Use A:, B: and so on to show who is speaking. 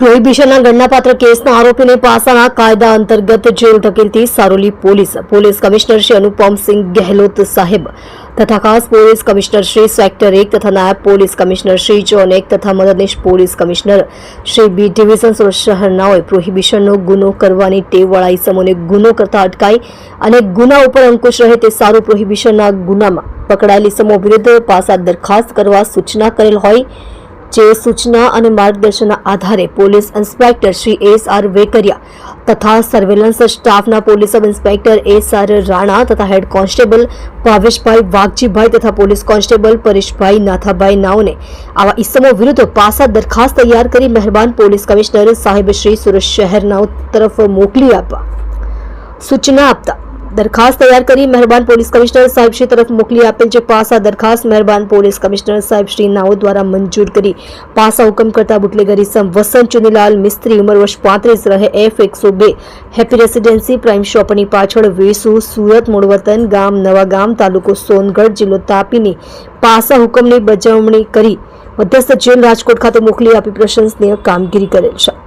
A: પ્રોહિબિશનના ગણનાપાત્ર કેસના આરોપીને પાસાના કાયદા અંતર્ગત જેલ ધકેલતી સારોલી પોલીસ કમિશનર શ્રી અનુપમસિંહ ગહેલોત સાહેબ તથા ખાસ પોલીસ કમિશનર શ્રી સેક્ટર 1 તથા નાયબ પોલીસ કમિશનર શ્રી ઝોન 1 તથા મદદનીશ police commissioner Shri B division Surat શહેરનાઓએ પ્રોહિબિશનનો ગુનો કરવાની ટેવવાળા ઇસમોને ગુનો કરતા અટકાઈ અને ગુના ઉપર અંકુશ રહે તે સારું પ્રોહિબિશનના ગુનામાં પકડાયેલ ઇસમો વિરુદ્ધ પાસા દરખાસ્ત કરવા સૂચના કરેલ હોય જે સૂચના અને માર્ગદર્શનના આધારે પોલીસ ઇન્સ્પેક્ટર શ્રી એસ.આર. વેકરિયા તથા સર્વેલન્સ સ્ટાફના પોલીસ સબ ઇન્સ્પેક્ટર એસ.આર. રાણા તથા હેડ કોન્સ્ટેબલ ભાવેશભાઈ વાઘજીભાઈ તથા પોલીસ કોન્સ્ટેબલ પરેશભાઈ નાથાભાઈ નાઓને આવા ઇસમો વિરુદ્ધ પાસા દરખાસ્ત તૈયાર કરી મહેરબાન પોલીસ કમિશનર સાહેબ શ્રી સુરત શહેરનાઓ તરફ મોકલી આપવા સૂચના આપતા દરખાસ્ત તૈયાર કરી મહેરબાન પોલીસ કમિશનર સાહેબ શ્રી તરફ મોકલી આપેલ છે. પાસા દરખાસ્ત મહેરબાન પોલીસ કમિશનર સાહેબ શ્રી નાઓ દ્વારા મંજૂર કરી પાસા હુકમ કરતા બુટલેગર ઇસમ વસંત ચુનીલાલ મિસ્ત્રી ઉંમર વર્ષ 35 રહે F102 હેપી રેસિડેન્સી પ્રાઇમ શોપની પાછળ વેસુ સુરત મૂળ વતન ગામ નવા ગામ તાલુકો સોનગઢ જિલ્લો તાપીની પાસા હુકમની બજાવણી કરી મધ્યસ્થ જેલ રાજકોટ ખાતે મોકલી આપી પ્રશંસનીય કામગીરી કરેલ છે.